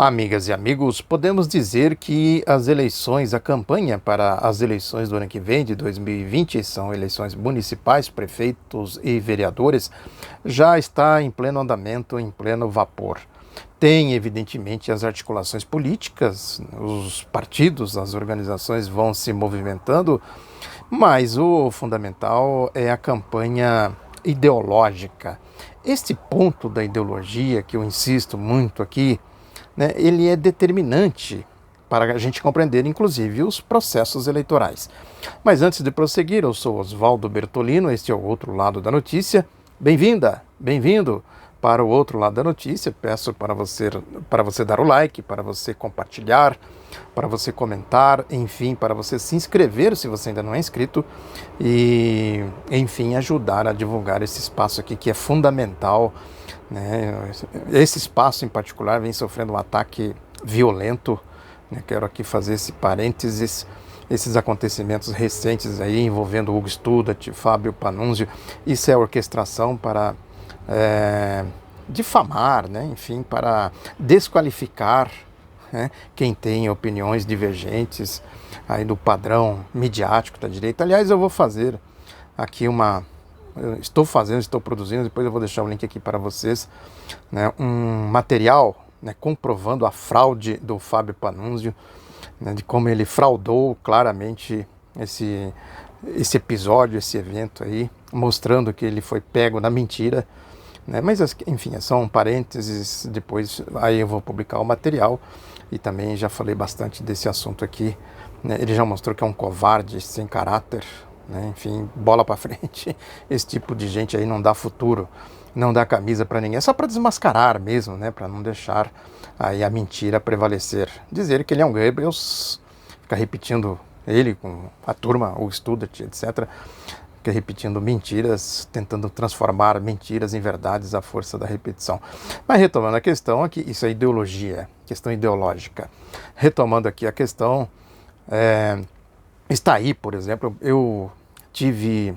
Amigas e amigos, podemos dizer que a campanha para as eleições do ano que vem, de 2020, são eleições municipais, prefeitos e vereadores, já está em pleno andamento, em pleno vapor. Tem, evidentemente, as articulações políticas, os partidos, as organizações vão se movimentando, mas o fundamental é a campanha ideológica. Este ponto da ideologia, que eu insisto muito aqui, né, ele é determinante para a gente compreender, inclusive, os processos eleitorais. Mas antes de prosseguir, eu sou Oswaldo Bertolino, este é o Outro Lado da Notícia. Bem-vinda, bem-vindo para o Outro Lado da Notícia. Peço para você dar o like, para você compartilhar, para você comentar, enfim, para você se inscrever se você ainda não é inscrito e, enfim, ajudar a divulgar esse espaço aqui que é fundamental, né? Esse espaço em particular vem sofrendo um ataque violento, né? Quero aqui fazer esse parênteses, esses acontecimentos recentes aí envolvendo Hugo Studat, Fábio Panunzio. Isso é orquestração para difamar, né? Enfim, para desqualificar, né, quem tem opiniões divergentes aí do padrão midiático da direita. Aliás, eu vou fazer aqui estou produzindo, depois eu vou deixar o link aqui para vocês, né, um material, né, comprovando a fraude do Fábio Panunzio, né, de como ele fraudou claramente esse episódio, esse evento aí, mostrando que ele foi pego na mentira, né, mas enfim, são parênteses, depois aí eu vou publicar o material e também já falei bastante desse assunto aqui, né, ele já mostrou que é um covarde sem caráter, né, enfim, bola para frente. Esse tipo de gente aí não dá futuro, não dá camisa para ninguém, é só para desmascarar mesmo, né, para não deixar aí a mentira prevalecer. Dizer que ele é um Goebbels, fica repetindo ele com a turma, o Studat, etc., fica repetindo mentiras, tentando transformar mentiras em verdades à força da repetição. Mas retomando a questão aqui, isso é ideologia, questão ideológica. Retomando aqui a questão, está aí, por exemplo, eu tive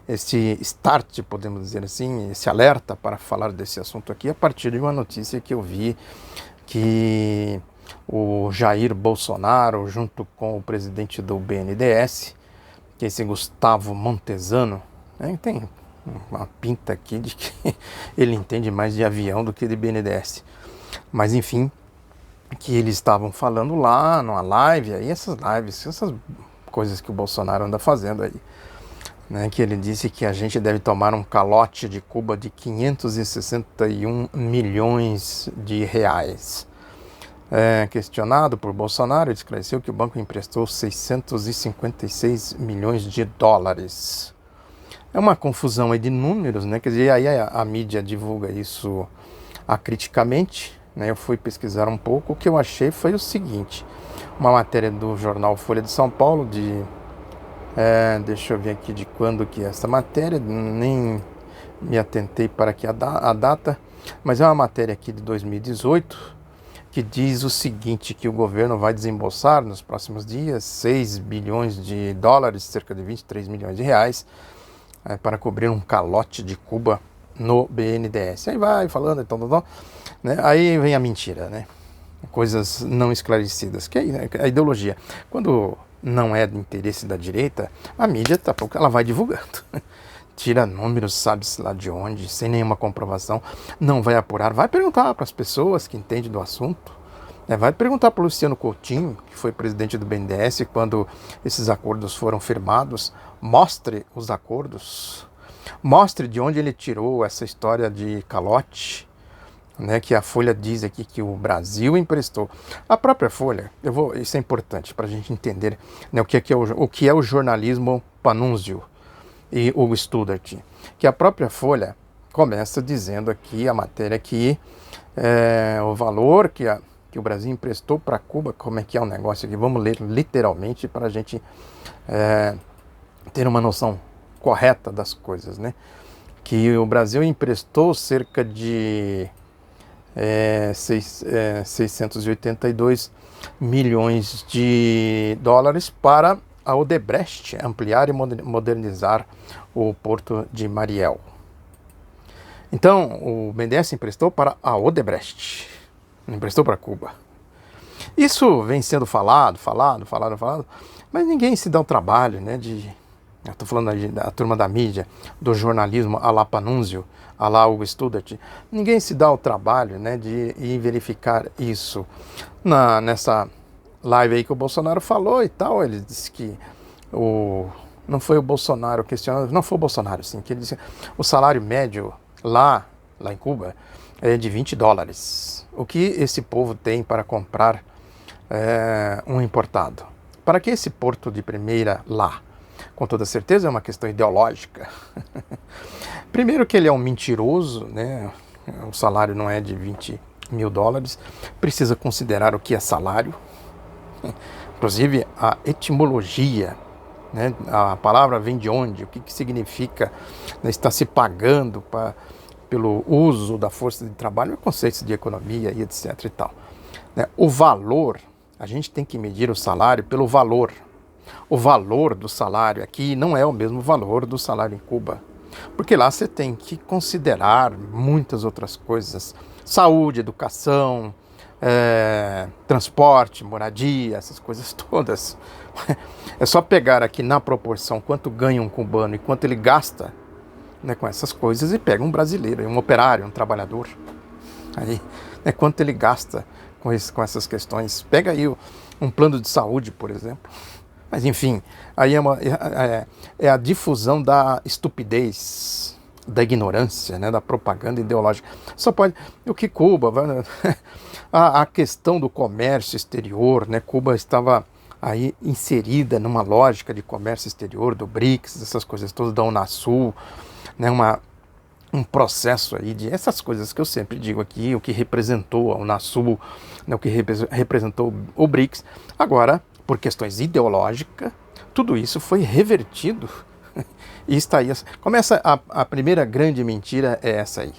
esse start, podemos dizer assim, esse alerta para falar desse assunto aqui a partir de uma notícia que eu vi que o Jair Bolsonaro, junto com o presidente do BNDES, que é esse Gustavo Montesano, né, tem uma pinta aqui de que ele entende mais de avião do que de BNDES, mas enfim, que eles estavam falando lá numa live, aí essas coisas que o Bolsonaro anda fazendo aí, né, que ele disse que a gente deve tomar um calote de Cuba de 561 milhões de reais. Questionado por Bolsonaro, ele esclareceu que o banco emprestou 656 milhões de dólares. É uma confusão aí de números, né? Quer dizer, aí a mídia divulga isso acriticamente, né? Eu fui pesquisar um pouco, o que eu achei foi o seguinte, uma matéria do jornal Folha de São Paulo, deixa eu ver aqui de quando que é essa matéria, nem me atentei para aqui a data, mas é uma matéria aqui de 2018, que diz o seguinte, que o governo vai desembolsar nos próximos dias 6 bilhões de dólares, cerca de 23 milhões de reais, para cobrir um calote de Cuba no BNDES. Aí vai falando, então, né? Aí vem a mentira, né? Coisas não esclarecidas, que é a ideologia. Quando não é do interesse da direita, a mídia, daqui a pouco, ela vai divulgando. Tira números, sabe-se lá de onde, sem nenhuma comprovação, não vai apurar, vai perguntar para as pessoas que entendem do assunto, né? Vai perguntar para o Luciano Coutinho, que foi presidente do BNDES, quando esses acordos foram firmados, mostre os acordos, mostre de onde ele tirou essa história de calote, né, que a Folha diz aqui que o Brasil emprestou. A própria Folha, isso é importante para a gente entender, né, o que é o jornalismo Panunzio e Hugo Studat, que a própria Folha começa dizendo aqui a matéria que o valor que o Brasil emprestou para Cuba, como é que é o negócio aqui, vamos ler literalmente para a gente ter uma noção correta das coisas, né? Que o Brasil emprestou cerca de 682 milhões de dólares para a Odebrecht ampliar e modernizar o porto de Mariel. Então, o BNDES emprestou para a Odebrecht, não emprestou para Cuba. Isso vem sendo falado, mas ninguém se dá o trabalho, né, eu estou falando aí da turma da mídia, do jornalismo à la Panunzio, à la Hugo Studart, ninguém se dá o trabalho, né, de ir verificar isso. Nessa live aí que o Bolsonaro falou e tal, ele disse que não foi o Bolsonaro questionando, não foi o Bolsonaro, sim, que ele disse que o salário médio lá em Cuba é de $20. O que esse povo tem para comprar um importado? Para que esse porto de primeira lá? Com toda certeza é uma questão ideológica. Primeiro que ele é um mentiroso, né? O salário não é de $20 mil. Precisa considerar o que é salário. Inclusive a etimologia, né? A palavra vem de onde? O que significa, né, está se pagando pelo uso da força de trabalho, conceitos de economia e etc. e tal. Né? O valor, a gente tem que medir o salário pelo valor. O valor do salário aqui não é o mesmo valor do salário em Cuba, porque lá você tem que considerar muitas outras coisas: saúde, educação, transporte, moradia, essas coisas todas. É só pegar aqui na proporção quanto ganha um cubano e quanto ele gasta, né, com essas coisas, e pega um brasileiro, um operário, um trabalhador. Aí, né, quanto ele gasta com essas questões. Pega aí um plano de saúde, por exemplo. Mas enfim, aí é a difusão da estupidez, da ignorância, né, da propaganda ideológica. Só pode. O que Cuba, a questão do comércio exterior, né? Cuba estava aí inserida numa lógica de comércio exterior, do BRICS, essas coisas todas, da Unasul, né, um processo aí de essas coisas que eu sempre digo aqui, o que representou a Unasul, né, o que representou o BRICS. Agora, por questões ideológicas, tudo isso foi revertido. E está aí. Começa a primeira grande mentira é essa aí.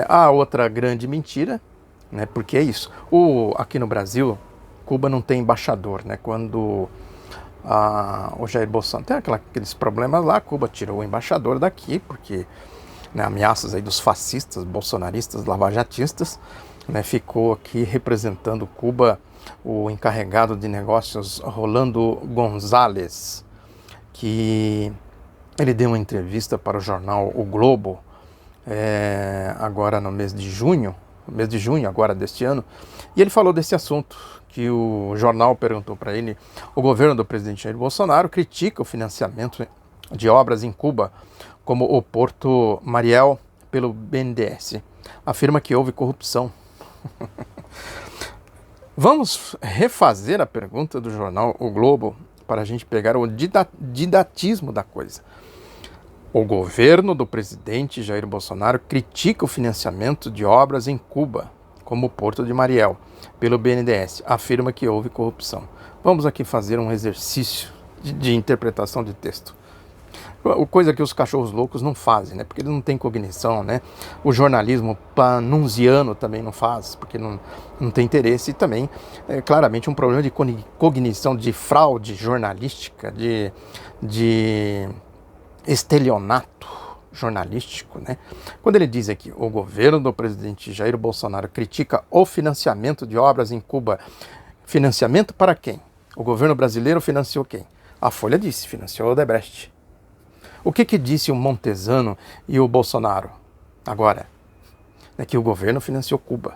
A outra grande mentira, né, porque é isso. Aqui no Brasil, Cuba não tem embaixador, né? Quando o Jair Bolsonaro tem aqueles problemas lá, Cuba tirou o embaixador daqui, porque, né, ameaças aí dos fascistas, bolsonaristas, lavajatistas, né, ficou aqui representando Cuba o encarregado de negócios Rolando González, que ele deu uma entrevista para o jornal O Globo, agora no mês de junho agora deste ano, e ele falou desse assunto, que o jornal perguntou para ele: o governo do presidente Jair Bolsonaro critica o financiamento de obras em Cuba, como o Porto Mariel, pelo BNDES. Afirma que houve corrupção. Vamos refazer a pergunta do jornal O Globo para a gente pegar o didatismo da coisa. O governo do presidente Jair Bolsonaro critica o financiamento de obras em Cuba, como o Porto de Mariel, pelo BNDES. Afirma que houve corrupção. Vamos aqui fazer um exercício de interpretação de texto. Coisa que os cachorros loucos não fazem, né? Porque eles não têm cognição, né? O jornalismo panunziano também não faz, porque não tem interesse. E também, claramente, um problema de cognição, de fraude jornalística, de estelionato jornalístico, né? Quando ele diz aqui: o governo do presidente Jair Bolsonaro critica o financiamento de obras em Cuba. Financiamento para quem? O governo brasileiro financiou quem? A Folha disse, financiou o Odebrecht. O que disse o Montesano e o Bolsonaro agora? É que o governo financiou Cuba.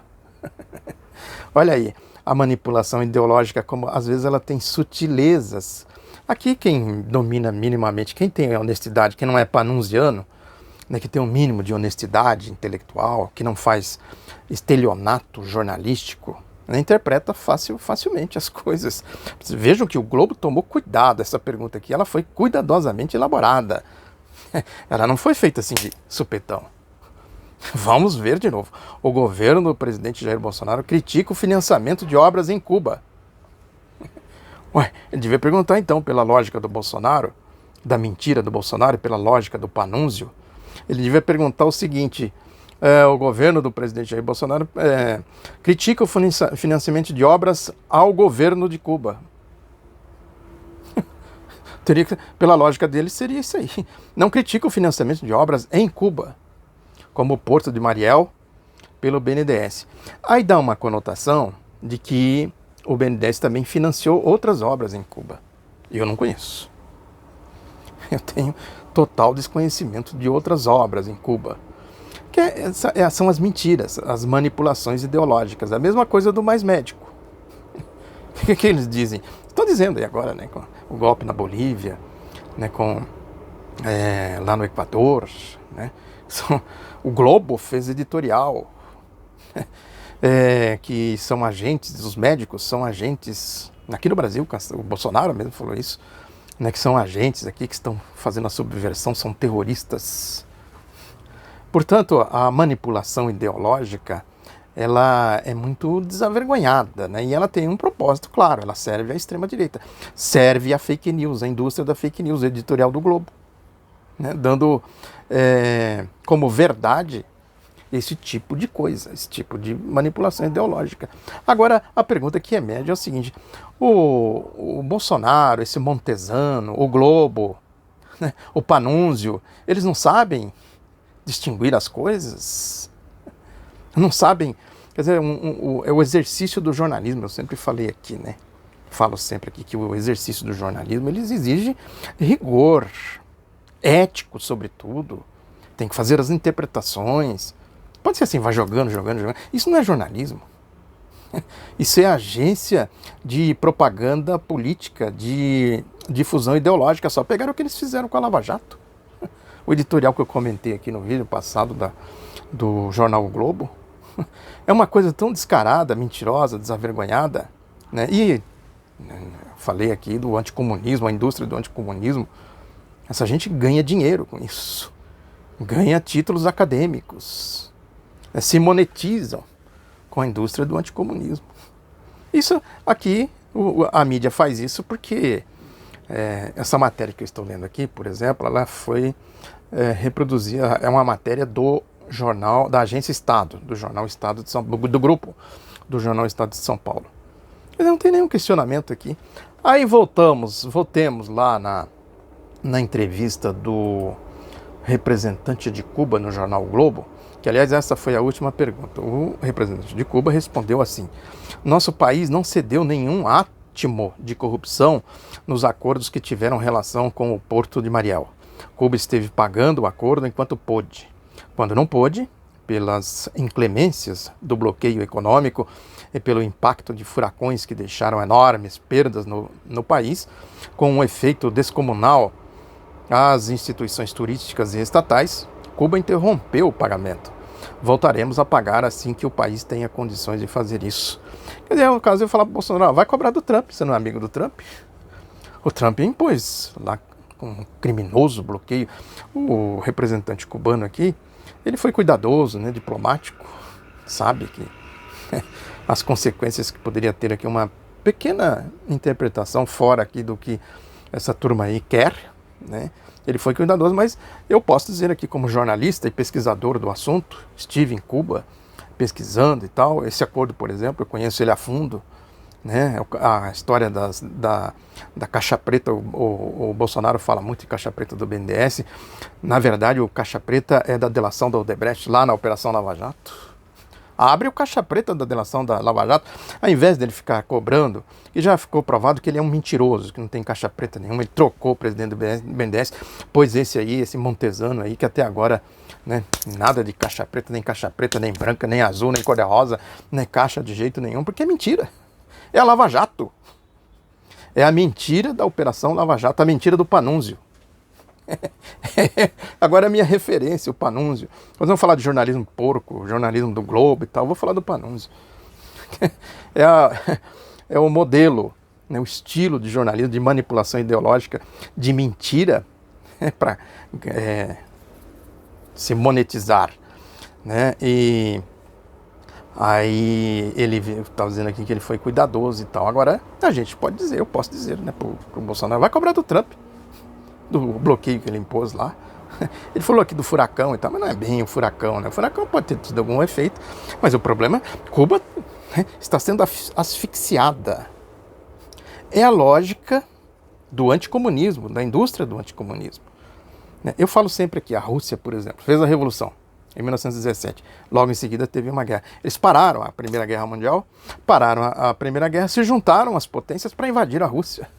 Olha aí, a manipulação ideológica, como às vezes ela tem sutilezas. Aqui quem domina minimamente, quem tem honestidade, quem não é panunziano, né, que tem um mínimo de honestidade intelectual, que não faz estelionato jornalístico, né, interpreta facilmente as coisas. Vejam que o Globo tomou cuidado. Essa pergunta aqui, ela foi cuidadosamente elaborada. Ela não foi feita assim de supetão. Vamos ver de novo. O governo do presidente Jair Bolsonaro critica o financiamento de obras em Cuba. Ué, ele devia perguntar então, pela lógica do Bolsonaro, da mentira do Bolsonaro, pela lógica do Panunzio, ele devia perguntar o seguinte: o governo do presidente Jair Bolsonaro critica o financiamento de obras ao governo de Cuba. Teria que, pela lógica dele, seria isso aí. Não critica o financiamento de obras em Cuba, como o Porto de Mariel, pelo BNDES. Aí dá uma conotação de que o BNDES também financiou outras obras em Cuba. E eu não conheço. Eu tenho total desconhecimento de outras obras em Cuba. São as mentiras, as manipulações ideológicas. A mesma coisa do Mais Médico. O que eles dizem? Estão dizendo aí agora, né, com o golpe na Bolívia, né, lá no Equador, né, o Globo fez editorial, que são agentes, os médicos são agentes, aqui no Brasil, o Bolsonaro mesmo falou isso, né, que são agentes aqui que estão fazendo a subversão, são terroristas. Portanto, a manipulação ideológica, ela é muito desavergonhada, né? E ela tem um propósito claro, ela serve à extrema-direita, serve à fake news, à indústria da fake news, editorial do Globo, né? Dando como verdade esse tipo de coisa, esse tipo de manipulação ideológica. Agora, a pergunta que emerge é o seguinte: o Bolsonaro, esse Montesano, o Globo, né, o Panunzio, eles não sabem distinguir as coisas? Não sabem? Quer dizer, é o exercício do jornalismo. Eu sempre falei aqui, né? Falo sempre aqui que o exercício do jornalismo, eles exige rigor, ético, sobretudo. Tem que fazer as interpretações. Pode ser assim, vai jogando. Isso não é jornalismo. Isso é agência de propaganda política, de difusão ideológica. Só pegaram o que eles fizeram com a Lava Jato. O editorial que eu comentei aqui no vídeo passado do jornal o Globo. É uma coisa tão descarada, mentirosa, desavergonhada, né? E falei aqui do anticomunismo, a indústria do anticomunismo. Essa gente ganha dinheiro com isso. Ganha títulos acadêmicos. Se monetizam com a indústria do anticomunismo. Isso aqui, a mídia faz isso porque essa matéria que eu estou lendo aqui, por exemplo, ela foi reproduzida, é uma matéria do jornal da Agência Estado, do jornal Estado de São Paulo, do grupo do jornal Estado de São Paulo. Mas não tem nenhum questionamento aqui. Aí voltemos lá na entrevista do representante de Cuba no jornal o Globo, que aliás essa foi a última pergunta. O representante de Cuba respondeu assim: nosso país não cedeu nenhum átimo de corrupção nos acordos que tiveram relação com o Porto de Mariel. Cuba esteve pagando o acordo enquanto pôde. Quando não pôde, pelas inclemências do bloqueio econômico e pelo impacto de furacões que deixaram enormes perdas no país, com um efeito descomunal às instituições turísticas e estatais, Cuba interrompeu o pagamento. Voltaremos a pagar assim que o país tenha condições de fazer isso. Quer dizer, no caso eu falar para o Bolsonaro, vai cobrar do Trump, você não é amigo do Trump? O Trump impôs lá com um criminoso bloqueio. O representante cubano aqui, ele foi cuidadoso, né, diplomático, sabe que as consequências que poderia ter aqui uma pequena interpretação fora aqui do que essa turma aí quer, né? Ele foi cuidadoso, mas eu posso dizer aqui como jornalista e pesquisador do assunto, estive em Cuba pesquisando e tal, esse acordo, por exemplo, eu conheço ele a fundo, né? A história da caixa preta, o Bolsonaro fala muito de caixa preta do BNDES. Na verdade, o caixa preta é da delação da Odebrecht lá na Operação Lava Jato. Abre o caixa preta da delação da Lava Jato, ao invés dele ficar cobrando, e já ficou provado que ele é um mentiroso, que não tem caixa preta nenhuma, ele trocou o presidente do BNDES, pois esse Montesano aí, que até agora, né, nada de caixa preta, nem branca, nem azul, nem cor-de-rosa, nem caixa de jeito nenhum, porque é mentira. É a Lava Jato. É a mentira da Operação Lava Jato, a mentira do Panunzio. Agora é a minha referência, o Panunzio. Nós vamos falar de jornalismo porco, jornalismo do Globo e tal, vou falar do Panunzio. É o modelo, né, o estilo de jornalismo, de manipulação ideológica, de mentira, para se monetizar, né? E aí ele está dizendo aqui que ele foi cuidadoso e tal. Agora a gente pode dizer, eu posso dizer, né, pro Bolsonaro, vai cobrar do Trump, do bloqueio que ele impôs lá. Ele falou aqui do furacão e tal, mas não é bem o furacão, né? O furacão pode ter tido algum efeito, mas o problema é Cuba, né, está sendo asfixiada. É a lógica do anticomunismo, da indústria do anticomunismo. Eu falo sempre aqui, a Rússia, por exemplo, fez a revolução. em 1917. Logo em seguida teve uma guerra. Eles pararam a Primeira Guerra Mundial, pararam a Primeira Guerra, se juntaram as potências para invadir a Rússia.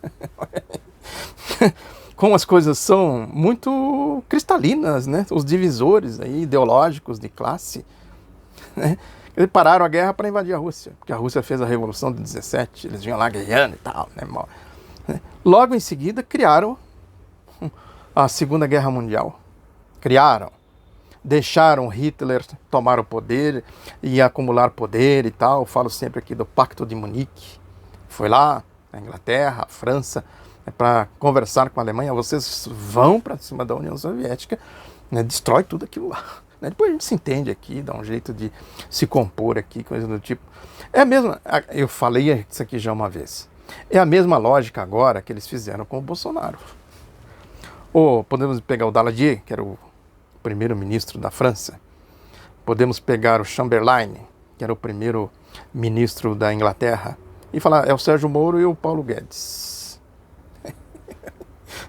Como as coisas são muito cristalinas, né? Os divisores aí, ideológicos de classe, né? Eles pararam a guerra para invadir a Rússia, porque a Rússia fez a Revolução de 17, eles vinham lá guerreando e tal, né? Logo em seguida criaram a Segunda Guerra Mundial. Deixaram Hitler tomar o poder e acumular poder e tal. Eu falo sempre aqui do Pacto de Munique. Foi lá, na Inglaterra, a França, para conversar com a Alemanha. Vocês vão para cima da União Soviética, né, destrói tudo aquilo lá. Né? Depois a gente se entende aqui, dá um jeito de se compor aqui, coisa do tipo. É a mesma, eu falei isso aqui já uma vez. É a mesma lógica agora que eles fizeram com o Bolsonaro. Ou podemos pegar o Daladier, que era o primeiro-ministro da França. Podemos pegar o Chamberlain, que era o primeiro-ministro da Inglaterra, e falar, é o Sérgio Moro e o Paulo Guedes.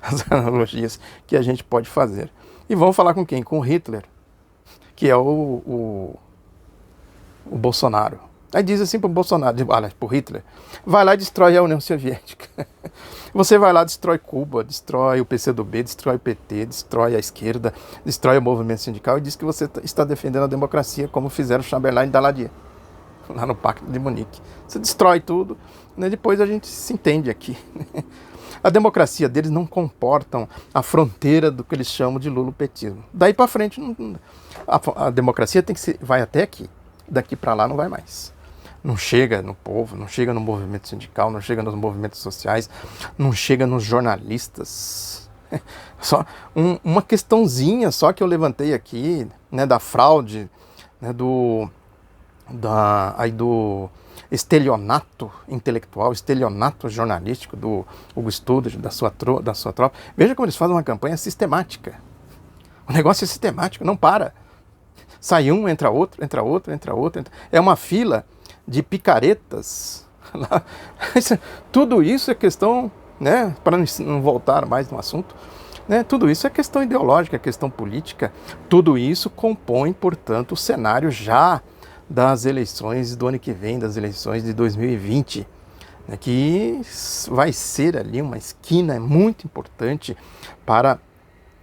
As analogias que a gente pode fazer. E vamos falar com quem? Com o Hitler, que é o Bolsonaro. Aí diz assim para o Bolsonaro, olha, para o Hitler, vai lá e destrói a União Soviética. Você vai lá, destrói Cuba, destrói o PCdoB, destrói o PT, destrói a esquerda, destrói o movimento sindical e diz que você está defendendo a democracia, como fizeram Chamberlain e Daladier, lá no Pacto de Munique. Você destrói tudo, né? Depois a gente se entende aqui. A democracia deles não comportam a fronteira do que eles chamam de lulopetismo. Daí para frente, a democracia tem que ser, vai até aqui, daqui para lá não vai mais. Não chega no povo, não chega no movimento sindical, não chega nos movimentos sociais, não chega nos jornalistas. Só uma questãozinha só que eu levantei aqui, né, da fraude, né, do estelionato intelectual, estelionato jornalístico do Hugo Studer, da sua tropa. Veja como eles fazem uma campanha sistemática. O negócio é sistemático, não para. Sai um, entra outro, entra outro, entra outro. É uma fila de picaretas. Tudo isso é questão, né, para não voltar mais no assunto, né, tudo isso é questão ideológica, é questão política. Tudo isso compõe, portanto, o cenário já das eleições do ano que vem, das eleições de 2020, né, que vai ser ali uma esquina muito importante para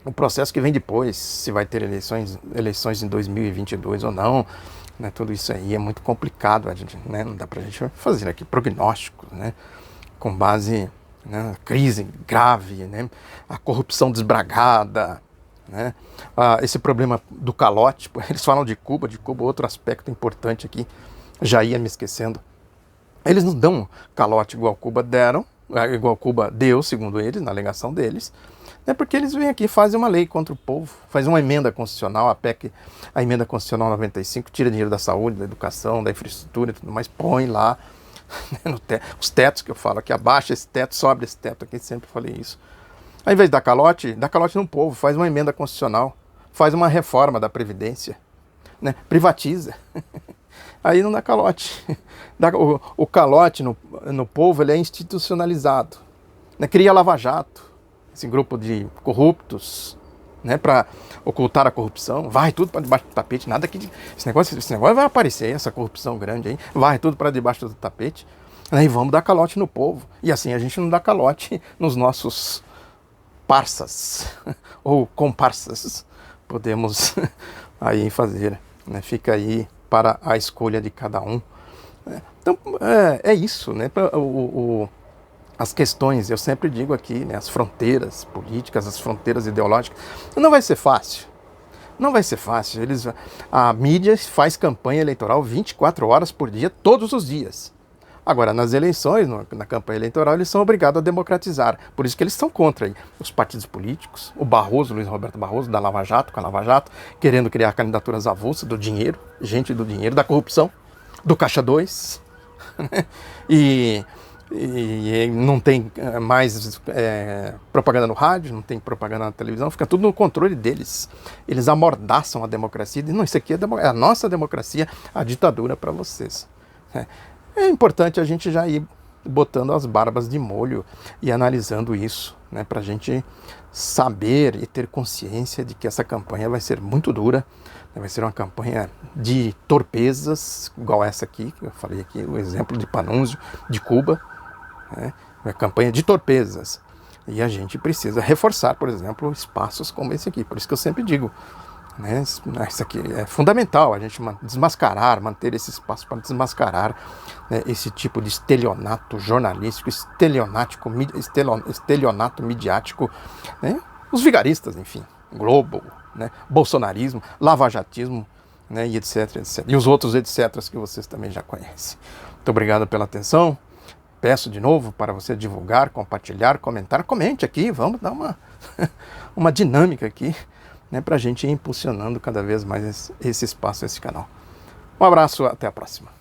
o processo que vem depois, se vai ter eleições em 2022 ou não, né, tudo isso aí é muito complicado, né, não dá para a gente fazer aqui prognósticos, né, com base na crise grave, né, a corrupção desbragada, né, esse problema do calote. Eles falam de Cuba, outro aspecto importante aqui, já ia me esquecendo. Eles não dão calote igual Cuba deu, segundo eles, na alegação deles, né, porque eles vêm aqui e fazem uma lei contra o povo, fazem uma emenda constitucional, a emenda constitucional 95, tira dinheiro da saúde, da educação, da infraestrutura e tudo mais, põe lá, né, os tetos que eu falo aqui, abaixa esse teto, sobe esse teto aqui, sempre falei isso. Ao invés de dar calote no povo, faz uma emenda constitucional, faz uma reforma da Previdência, né, privatiza. Aí não dá calote. O calote no povo, ele é institucionalizado, né, cria Lava Jato, esse grupo de corruptos, né, para ocultar a corrupção, vai tudo para debaixo do tapete, nada que esse negócio vai aparecer, essa corrupção grande aí, vai tudo para debaixo do tapete, aí vamos dar calote no povo, e assim a gente não dá calote nos nossos parças ou comparsas, podemos aí fazer, né, fica aí para a escolha de cada um. Então é isso, né, as questões, eu sempre digo aqui, né, as fronteiras políticas, as fronteiras ideológicas, não vai ser fácil. Não vai ser fácil. A mídia faz campanha eleitoral 24 horas por dia, todos os dias. Agora, nas eleições, na campanha eleitoral, eles são obrigados a democratizar. Por isso que eles estão contra aí, os partidos políticos, o Barroso, Luiz Roberto Barroso, da Lava Jato, com a Lava Jato, querendo criar candidaturas avulsas do dinheiro, gente do dinheiro, da corrupção, do Caixa 2, e não tem mais propaganda no rádio, não tem propaganda na televisão, fica tudo no controle deles. Eles amordaçam a democracia, dizem, não, isso aqui é a nossa democracia, a ditadura para vocês. É importante a gente já ir botando as barbas de molho e analisando isso, né, para a gente saber e ter consciência de que essa campanha vai ser muito dura, né, vai ser uma campanha de torpezas, igual essa aqui, que eu falei aqui, o exemplo de Panunzio, de Cuba, né, uma campanha de torpezas. E a gente precisa reforçar, por exemplo, espaços como esse aqui. Por isso que eu sempre digo, né, isso aqui é fundamental, a gente desmascarar, manter esse espaço para desmascarar, né, esse tipo de estelionato jornalístico, estelionato midiático, né, os vigaristas, enfim, Globo, né, bolsonarismo, lavajatismo, né, e etc, etc. E os outros etc que vocês também já conhecem. Muito obrigado pela atenção. Peço de novo para você divulgar, compartilhar, comentar. Comente aqui, vamos dar uma dinâmica aqui, né, para a gente ir impulsionando cada vez mais esse espaço, esse canal. Um abraço, até a próxima.